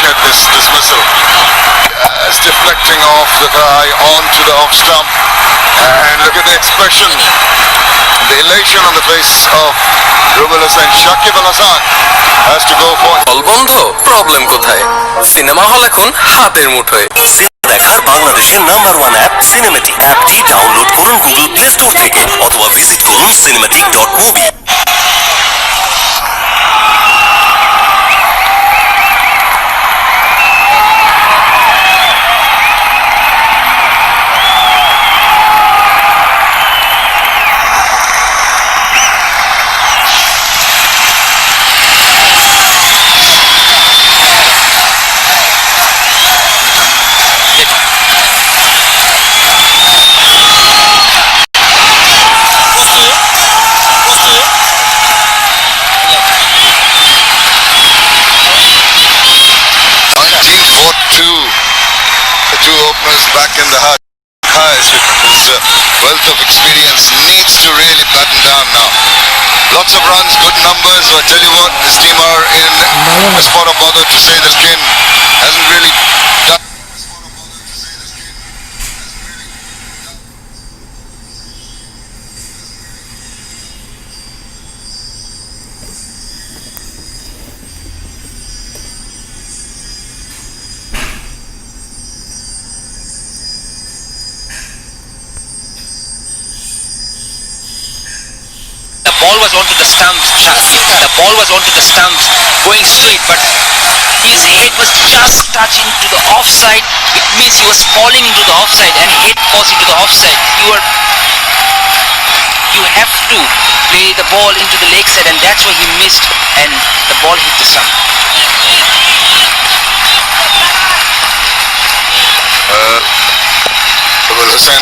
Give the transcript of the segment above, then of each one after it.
look at this missile. It's deflecting off the guy onto the off stump. And look at the expression, the elation on the face of Rubel Hossain. Shakib Al Hasan has to go for হল বন্ধ, problem কোথায়? Cinema hall এখন হাতের মুঠোয়। দেখার বাংলাদেশের number 1 app cinematic. অ্যাপটি download করুন গুগল প্লে স্টোর থেকে অথবা ভিজিট করুন cinematic.movie। The two openers back in the hut. His wealth of experience needs to really batten down now. Lots of runs, good numbers, but I tell you what, this team are in a spot of bother, to say the skin. Hasn't really done. The ball was onto the stumps, the ball was onto the stumps, going straight, but his head was just touching to the offside. It means he was falling into the offside, and head falls into the offside. You have to play the ball into the leg side, and that's why he missed, and the ball hit the stump. Rubel Hossain.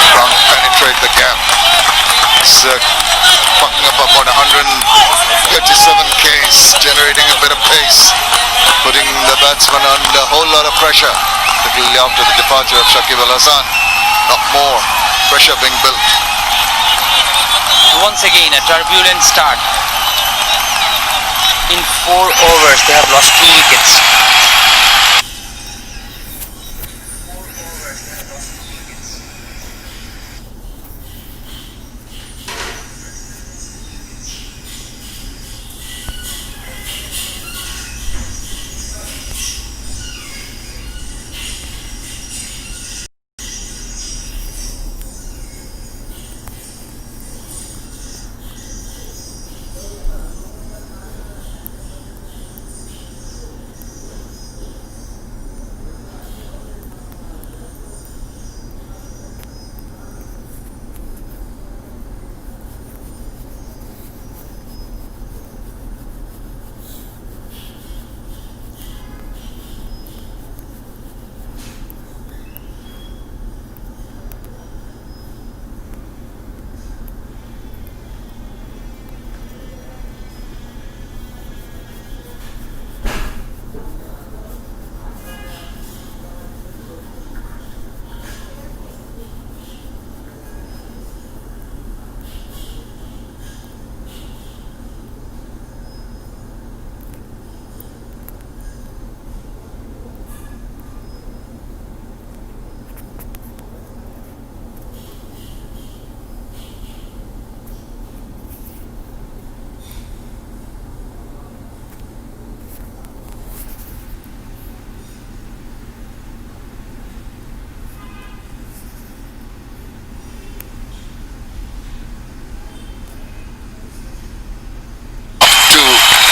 Can't penetrate the gap. It's fucking up about 137 Ks, generating a bit of pace, putting the batsman under a whole lot of pressure, particularly after the departure of Shakib Al Hasan. Not more pressure being built. Once again, a turbulent start. In 4 overs, they have lost 2 wickets.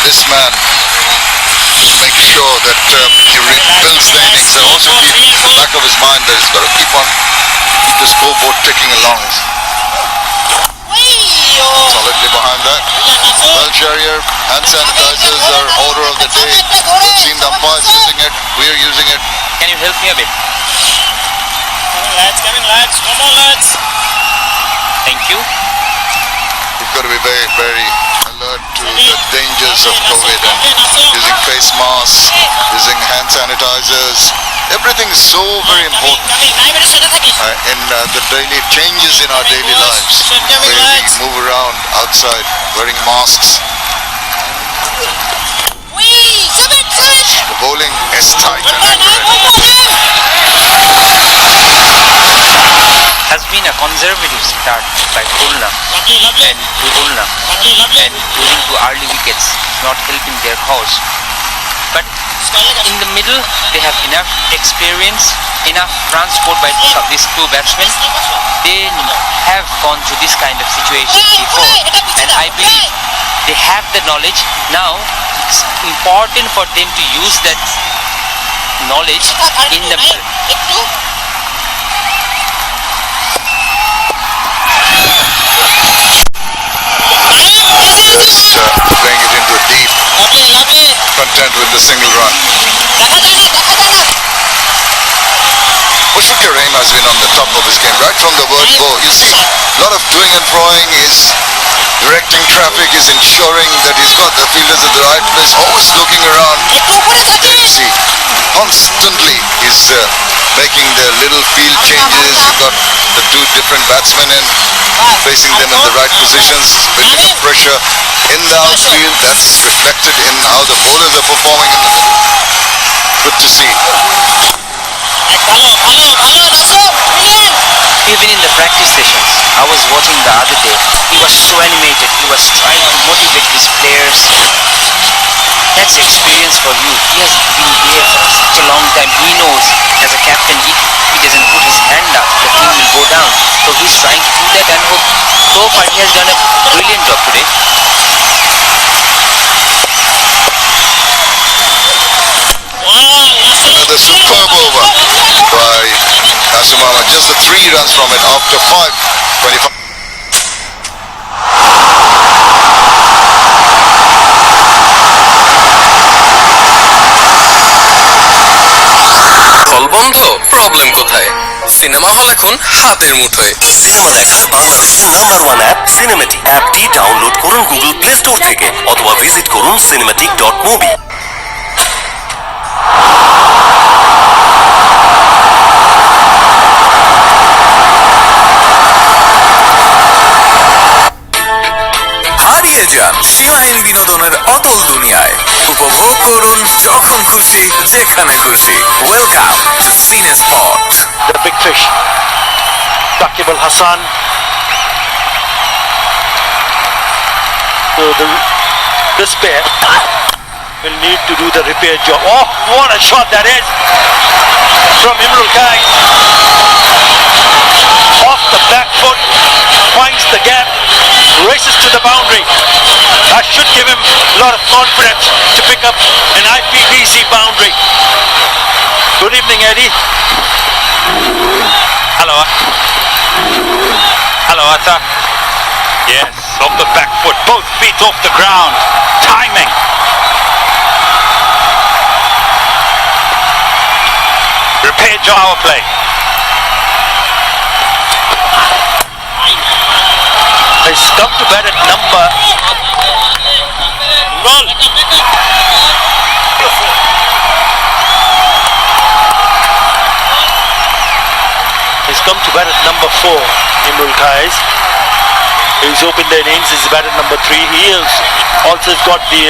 This man make sure that he rebuilds the innings, and also keep in the back of his mind that he's got to keep the scoreboard ticking along. Solidly behind that. Well, Shahriar, hand sanitizers are order of the day. We've seen the umpires using it. We are using it. Can you help me a bit? Come in lads, no more lads. Thank you. We've got to be very, very alert to the dangers of COVID and using face masks, using hand sanitizers. Everything is so very important in the daily changes in our daily lives. Where we move around outside, wearing masks. The bowling is tight and accurate. Has been a conservative start by Khulna and Khulna, and losing to early wickets, not helping their cause. But in the middle, they have enough experience, enough runs scored by these two batsmen. They have gone through this kind of situation before, and I believe they have the knowledge. Now it's important for them to use that knowledge in the middle. Just playing it into a deep, content with the single run. Mushfiqur Rahim has been on the top of his game right from the word go. You see, a lot of doing and froing, is directing traffic, is ensuring that he's got the fielders at the right place, always looking around. There you see, constantly he's making the little field changes. He's got the two different batsmen in, placing them in the right positions, building up pressure in the outfield. That's reflected in how the bowlers are performing in the middle. Good to see. Even in the practice sessions, I was watching the other day, he was so animated, he was trying to motivate his players. That's experience for you. He has been here for such a long time. He knows, as a captain, if he doesn't put his hand up, the team will go down. So he's trying to do that, and so far he has done a brilliant job today. Another superb over by Nasir Ahmed. Just the 3 runs from it after 25. হল বন্ধ, problem কোথায়? Cinema hall এখন হাতের মুঠোয়। Cinema দেখার বাংলাদেশের number 1 app cinematic. অ্যাপটি download করুন গুগল প্লে স্টোর থেকে অথবা ভিজিট করুন cinematic.movie। হারিয়ে যান সীমাহীন বিনোদনের অতল দুনিয়ায়। উপভোগ করুন যখন খুশি যেখানে খুশি। ওয়েলকাম টু সিনে spot. The big fish, Raqib Al Hassan. So this pair will need to do the repair job. Oh, what a shot that is from Imrul Kais. Off the back foot, finds the gap, races to the boundary. That should give him a lot of confidence to pick up an IPBC boundary. Good evening, Eddie. Hello. Hello, Atta. Yes, off the back foot, both feet off the ground. Timing. Repair job, power play. He's come to bat at number. Roll. He's come to bat at number 4, Imrul Kais. He's opened the innings, he's batted number 3. He also has got the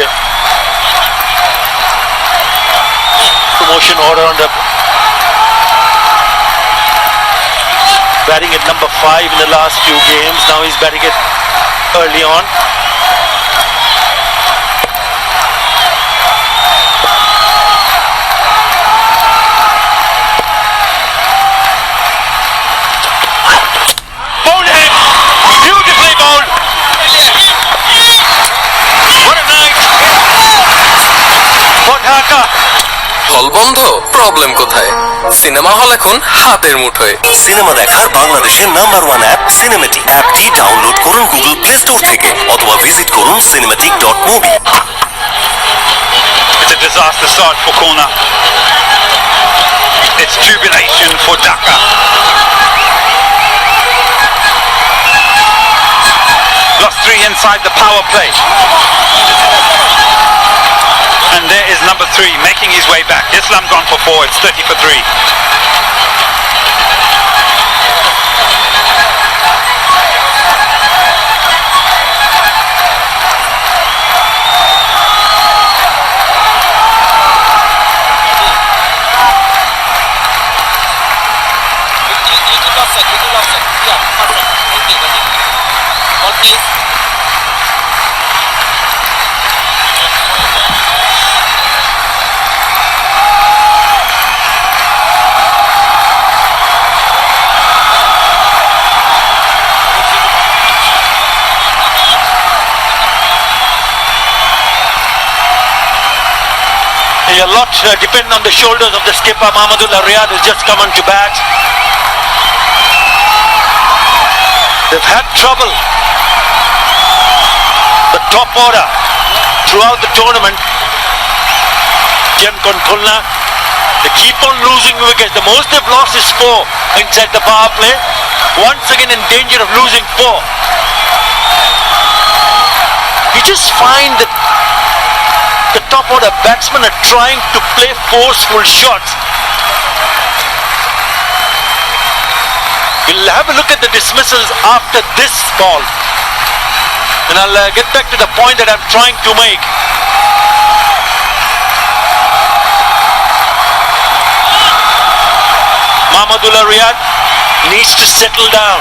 promotion order on the batting at number 5 in the last few games. Now he's batting it early on. Bowled him! Beautifully bowled! What a night! For Dhaka! হল বন্ধ, problem কোথায়? Cinema hall এখন হাতের মুঠোয়। Cinema দেখার বাংলাদেশের number 1 app cinematic. অ্যাপটি download করুন গুগল প্লে স্টোর থেকে অথবা ভিজিট করুন cinematic.movie। It's a disaster start for Khulna. It's jubilation for Dhaka. Lost 3 inside the power play. And there is number 3 making his way back. Islam gone for 4. It's 30 for 3. A lot depend on the shoulders of the skipper. Mahmudullah Riyad has just come on to bat. They've had trouble. The top order throughout the tournament. Jankon Khulna. They keep on losing wickets. The most they've lost is 4 inside the power play. Once again in danger of losing 4. You just find that the top order batsmen are trying to play forceful shots. We'll have a look at the dismissals after this ball. And I'll get back to the point that I'm trying to make. Mahmudullah Riyad needs to settle down.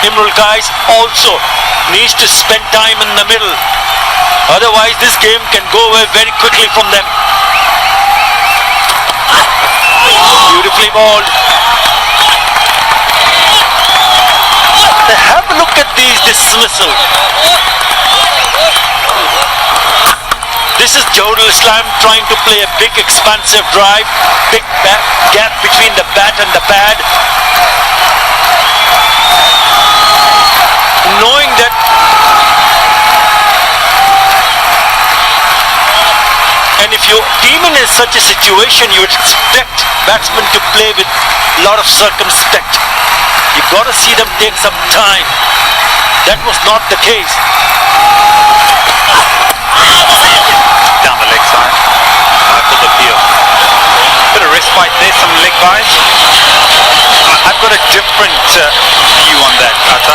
Imrul Qais also needs to spend time in the middle. Otherwise this game can go away very quickly from them. Beautifully bowled. Have a look at these dismissals. This is Jawdul Islam trying to play a big expansive drive. Big gap between the bat and the pad. Knowing that and if your team is in such a situation, you would expect batsmen to play with a lot of circumspect. You've got to see them take some time. That was not the case. Down the leg side. For the peel. Bit of respite there, some leg byes. I've got a different view on that, Tata.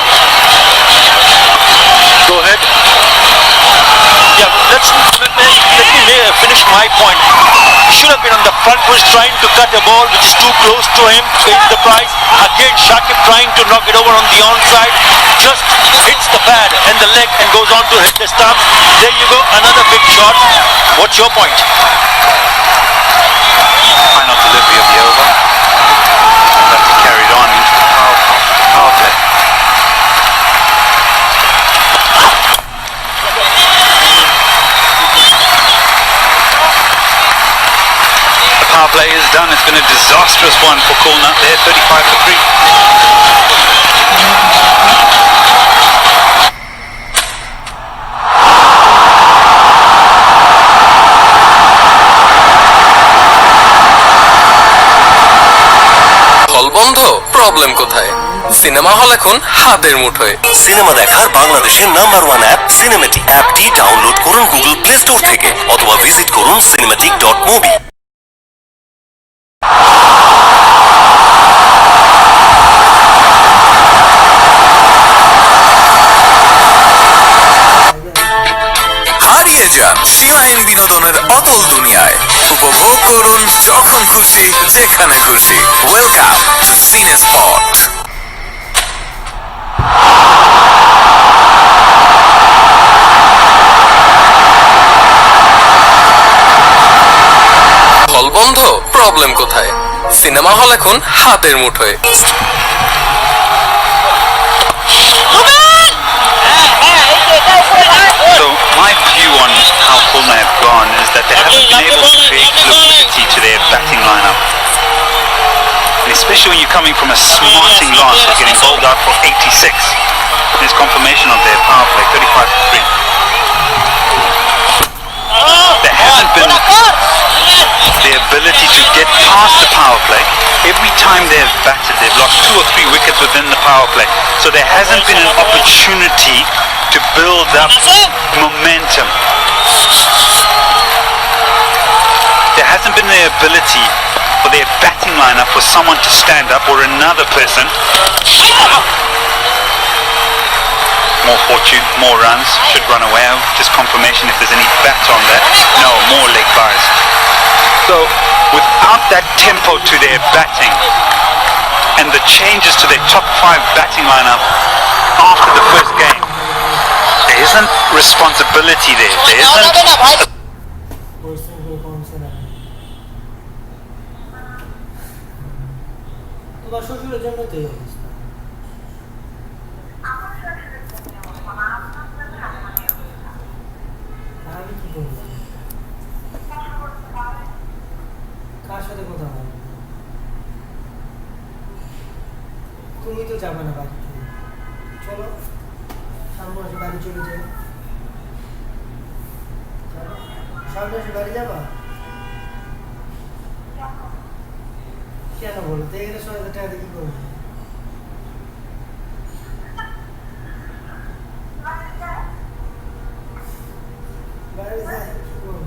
Go ahead. Yeah, let me finish my point. He should have been on the front foot trying to cut a ball which is too close to him, pays the price. Again, Shakib trying to knock it over on the onside. Just hits the pad and the leg and goes on to hit the stumps. There you go, another big shot. What's your point? Final delivery of the over. That's carried on into the power play. Power play is done. It's been a disastrous one for Khulna. They're 35 for 3. হল বন্ধ, problem কোথায়? Cinema hall এখন হাতের মুঠোয়। Cinema দেখার বাংলাদেশের number 1 app cinematic. অ্যাপটি download করুন গুগল প্লে স্টোর থেকে অথবা ভিজিট করুন cinematic.movie। হারিয়ে যান সীমাহীন বিনোদনের অতল দুনিয়ায়। উপভোগ করুন যখন খুশি যেখানে খুশি। ওয়েলকাম টু সিনে স্পট। হল বন্ধ, প্রবলেম কোথায়? সিনেমা হল এখন হাতের মুঠোয়। So my view on how Khulna have gone is that they haven't been able to create fluidity to their batting lineup. And especially when you're coming from a smarting loss, they're getting bowled out for 86. There's confirmation of their power play, 35 for 3. There hasn't been the ability to get past the power play. Every time they've batted, they've lost 2 or 3 wickets within the power play. So there hasn't been an opportunity to build up momentum. There hasn't been the ability for their batting lineup for someone to stand up or another person. More fortune, more runs, should run away. Just confirmation if there's any bat on that. No, more leg byes. So without that tempo to their batting and the changes to their top 5 batting lineup after the first game, there isn't responsibility there. There isn't তোমার শ্বশুরের জন্য তো এই অবস্থা। আমি কি করবো? যাবে না বাড়ি থেকে। চলো সামনে এসে বাড়ি চলে যাই। চলো, সামনে এসে বাড়ি যাবা? কেন বলো তো এখানে ৬,০০০ টাকা দিয়ে কি করবো? বাড়ি যাই, কি করবো?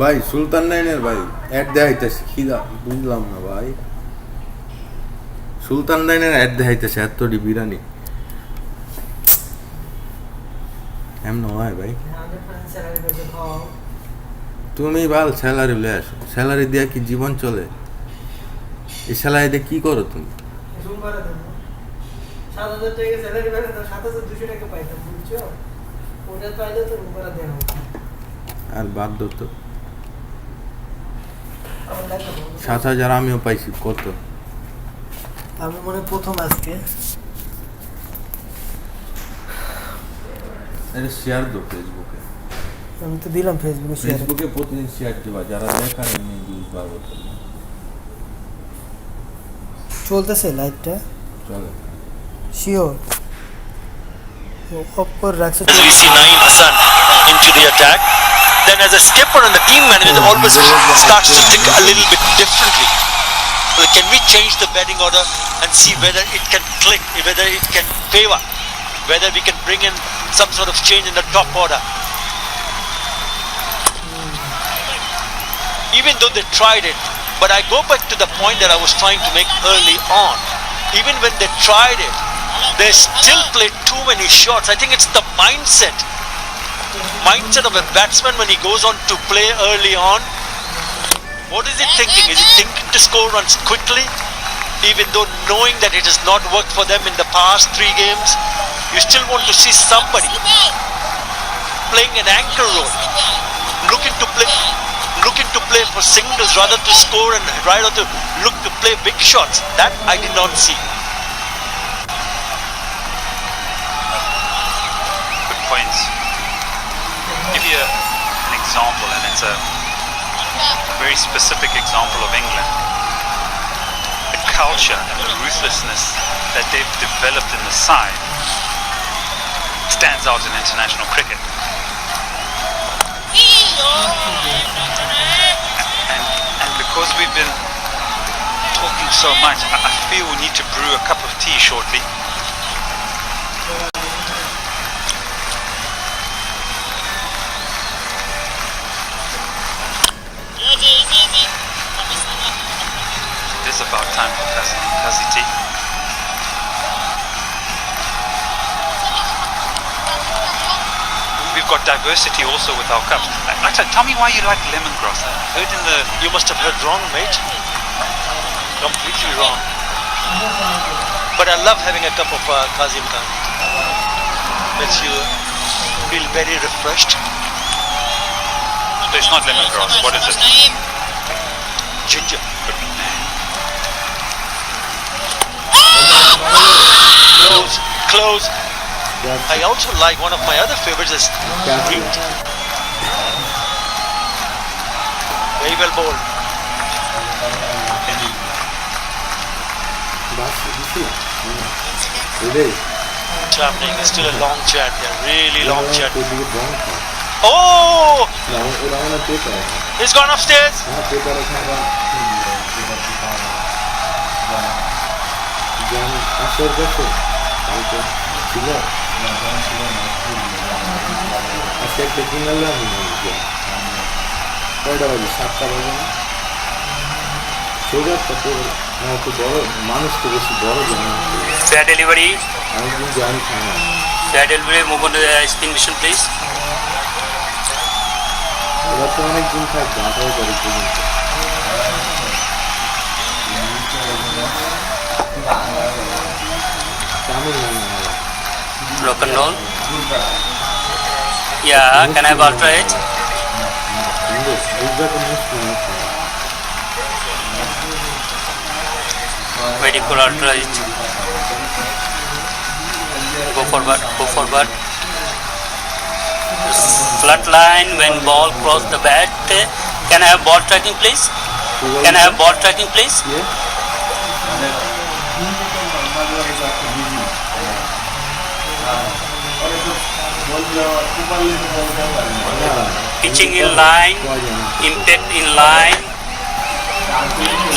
ভাই সুলতান নাইনের ভাই অ্যাড দেখাইতেছে কি বুঝলাম না ভাই। সুলতান নাইনের অ্যাড দেখাইতেছে এতটি বিরিয়ানি এমন হয় ভাই। আমাদের ফ্রেন্ড স্যালারি পেতে খাও। তুমি ভাল স্যালারি লয়ে আসো, স্যালারি দিয়া কি জীবন চলে? এই স্যালারি দিয়ে কি করো তুমি? রুম ভাড়া দেবো। ৭,০০০ টাকা স্যালারি পেলে তো ৭,২০০ টাকা পাইতাম, বুঝছো? ওটা পাইলে তো রুম ভাড়া দেওয়া হতো। আর বাধ্য তো আমার লাগে না। ৭,০০০ আমিও পাইছি কত। আমি মনে হয় প্রথম আজকে এটা শেয়ার দো ফেসবুকে, আমি তো দিলাম ফেসবুকে শেয়ার। ফেসবুকে প্রতিদিন শেয়ার দিবা, যারা দেখার এমনি ভিউজ বাড়বো। চলতেছে লাইভটা? চলে শিওর অফ করে রাখছে। As we see 9 Hassan into the attack, then as a skipper and the team manager always starts to think a little bit differently. Well, can we change the batting order and see whether it can click, whether it can favor, whether we can bring in some sort of change in the top order? Even though they tried it, but I go back to the point that I was trying to make early on. Even when they tried it, they still played too many shots. I think it's the mindset of a batsman when he goes on to play early on. What is he thinking? Is he thinking to score runs quickly? Even though knowing that it has not worked for them in the past 3 games, you still want to see somebody playing an anchor role, looking to play for singles rather to score and rather to look to play big shots. That I did not see. Good points. Give you an example, and it's a very specific example of England. The culture and the ruthlessness that they've developed in the side stands out in international cricket. And because we've been talking so much, I feel we need to brew a cup of tea shortly. It is about time for Kazi tea. We've got diversity also with our cups. Actually, tell me why you like lemongrass. I heard in the... You must have heard wrong, mate. Completely wrong. But I love having a cup of Kazim Khan. Makes you feel very refreshed. So it's not lemongrass. What is it? Ginger. Close. I also like one of my other favorites is green tea. Very well bowled. What's happening? It's still a long chat. Yeah, really long chat. Oh! He's gone upstairs. Fair delivery. Fair delivery. Move on to the spin mission, please. Rock and roll. Yeah, can I have ultra edge? Ready for ultra hit. Go forward, go forward. Flat line when ball cross the bat. Can I have ball tracking please? Can I have ball tracking please? Pitching in line, impact in line,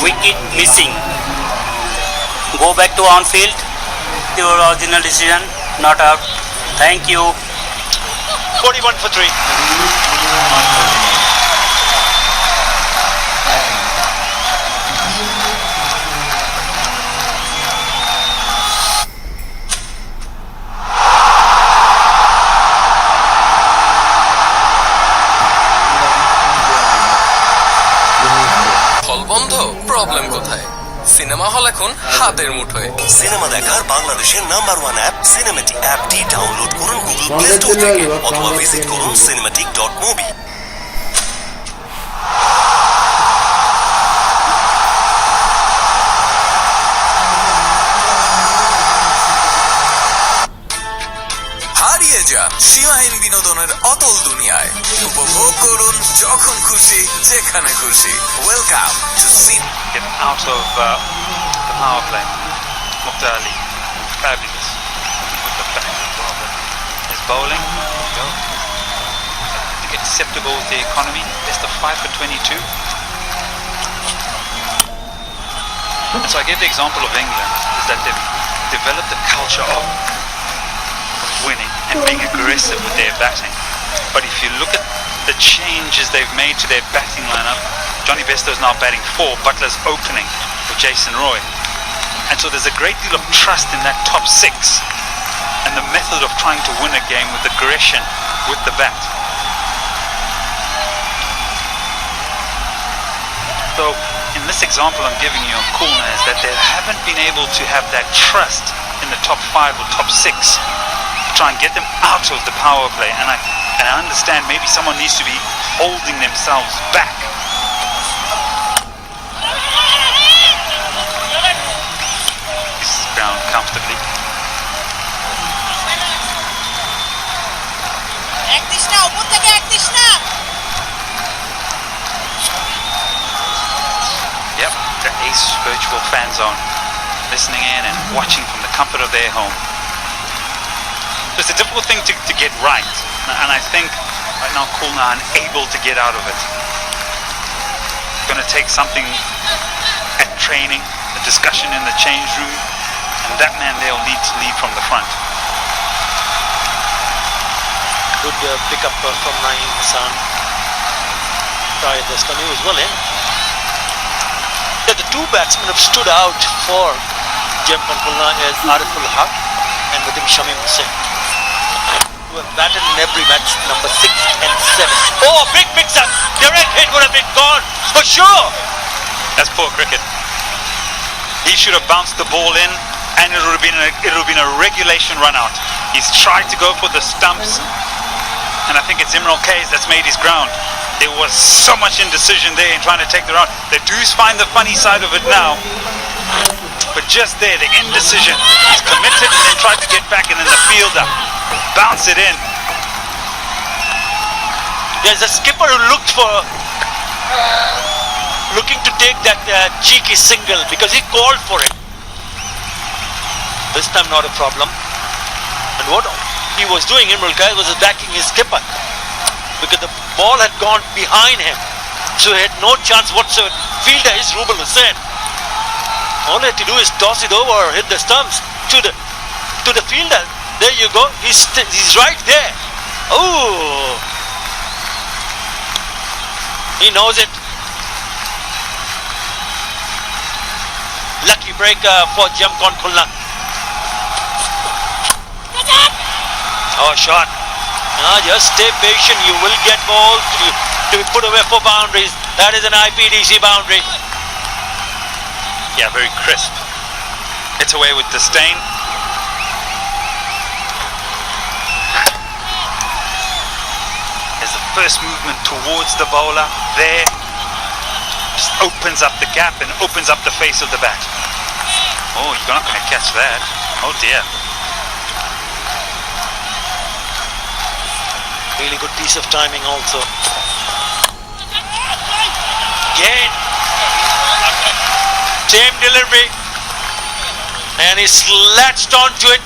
wicket missing. Go back to on field. Your original decision, not out. Thank you. 41 for 3. হল বন্ধ, problem কোথায়? Cinema hall এখন হাতের মুঠোয়। Cinema দেখার বাংলাদেশের number 1 app cinematic. অ্যাপটি download করুন গুগল প্লে স্টোর থেকে অথবা ভিজিট করুন cinematic.mobi। হারিয়ে যান সীমাহীন বিনোদনের অতল দুনিয়ায়। উপভোগ করুন যখন খুশি যেখানে খুশি। Welcome to scene. Get out of the power play. Mukhtar Ali, fabulous with the back as well. But his bowling, there you go. I think acceptable with the economy. Best of 5 for 22. And so I gave the example of England, is that they've developed a culture of winning and being aggressive with their batting. But if you look at the changes they've made to their batting lineup, Johnny Bairstow's now batting 4, Butler's opening for Jason Roy. And so there's a great deal of trust in that top 6 and the method of trying to win a game with aggression with the bat. So in this example I'm giving you of Kulna is that they haven't been able to have that trust in the top 5 or top 6 to try and get them out of the power play. And I understand maybe someone needs to be holding themselves back. This is ground comfortably. Yep, the Ace Virtual Fan Zone, listening in and watching from the comfort of their home. So it's a difficult thing to get right, and I think right now Kulna are unable to get out of it. It's going to take something at training, a discussion in the change room, and that man there will need to lead from the front. Good pick up from Naeem Hassan. Tried this time, he was well in. Yeah, the two batsmen have stood out for Jem Kulna is Ariful Haq and with him Shamim Hussain, who have batted in every match, number 6 and 7. Oh, big mix-up! Direct hit would have been gone for sure. That's poor cricket. He should have bounced the ball in, and it would have been a regulation run out. He's tried to go for the stumps, and I think it's Imran Kays that's made his ground. There was so much indecision there in trying to take the round. The Deuce find the funny side of it now, but just there, the indecision. He's committed and then tried to get back, and then the fielder bounce it in. There's a skipper who looking to take that cheeky single because he called for it. This time not a problem. And what he was doing, Imran Kays, was backing his skipper because the ball had gone behind him, so he had no chance whatsoever. Fielder is Rubal Hussain. All he had to do is toss it over or hit the stumps to the fielder. There you go. He's right there. Oh, he knows it. Lucky break for Jamkon Kulna. Oh, shot. Just stay patient. You will get balls to be put away for boundaries. That is an IPDC boundary. Yeah, very crisp. It's away with disdain. There's the first movement towards the bowler there. Just opens up the gap and opens up the face of the bat. Oh, you're not going to catch that. Oh dear. Really good piece of timing also. Again. Same delivery. And he's latched onto it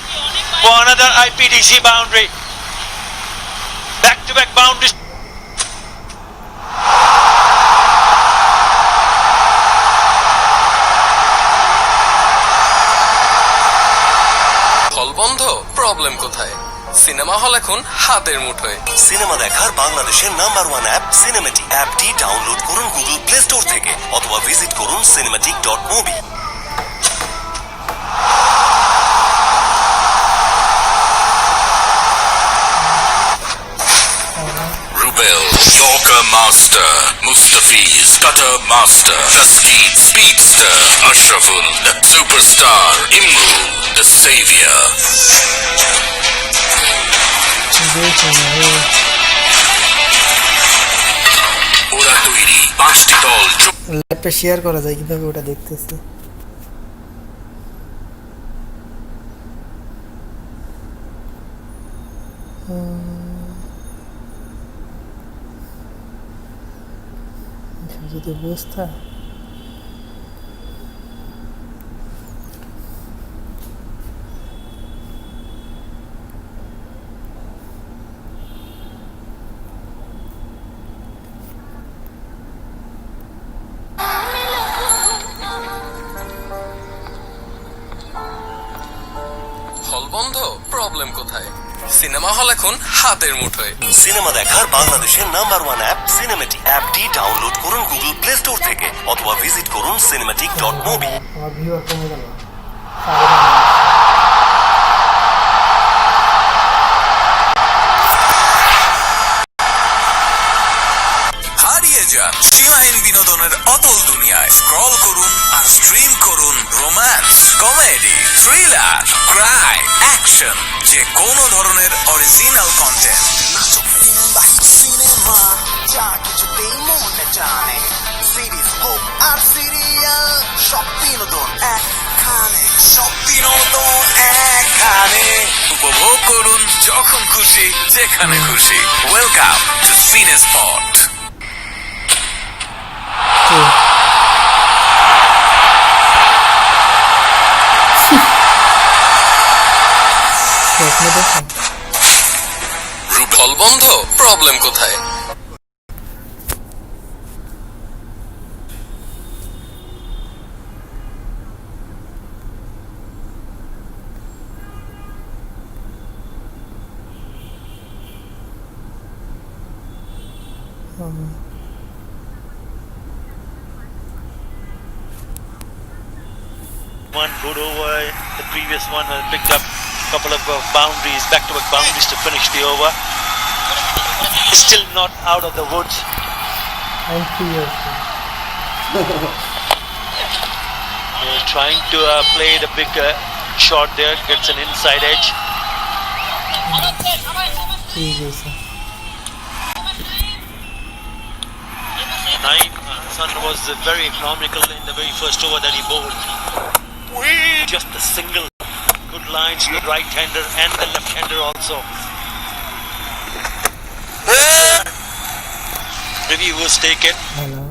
for another IPTC boundary. Back-to-back boundaries. হল বন্ধ, problem কোথায়? Cinema hall এখন হাতের মুঠোয়। Cinema দেখার বাংলাদেশের number 1 app cinematic. অ্যাপটি download করুন গুগল প্লে স্টোর থেকে অথবা ভিজিট করুন cinematic.mobi। Rubel, Yorker Master, Mustafiz, Cutter Master, Taskid, Speedster, Ashraful, the Superstar, Imrul, the Savior. ওরা তৈরি 5টি দল। লাইভটা শেয়ার করা যায় কিভাবে ওটা দেখতেছি। যদি অবস্থা হল বন্ধ, প্রবলেম কোথায়? সিনেমা হল এখন হাতের মুঠোয়। সিনেমা দেখার বাংলাদেশের নাম্বার 1 অ্যাপ সিনেমেটিক। অ্যাপটি ডাউনলোড করুন গুগল প্লে স্টোর থেকে অথবা ভিজিট করুন cinematic.mobi। আমার ভিউয়ার কমে গেল। হারিয়ে যান সীমাহীন বিনোদনের অতল দুনিয়ায়। স্ক্রল করুন আর স্ট্রিম করুন romance, comedy, thriller, crime, action, যে কোনো ধরনের অরিজিনাল কন্টেন্ট। সিনেমা যা কিছুতেই মনে টানে, সিরিজ হোক আর সিরিয়াল, সব বিনোদন একখানে, সব বিনোদন একখানে। উপভোগ করুন যখন খুশি যেখানে খুশি। ওয়েলকাম টু সিনে স্পট। হল বন্ধ, প্রবলেম কোথায়? One good over, the previous one picked up a couple of boundaries, back-to-back boundaries to finish the over. Still not out of the woods. I'm clear. Trying to play the big shot there, gets an inside edge. ঠিক আছে। Naeem Hassan was very economical in the very first over that he bowled. Just a single. Good lines to the right-hander and the left-hander also. Review was taken. Hello.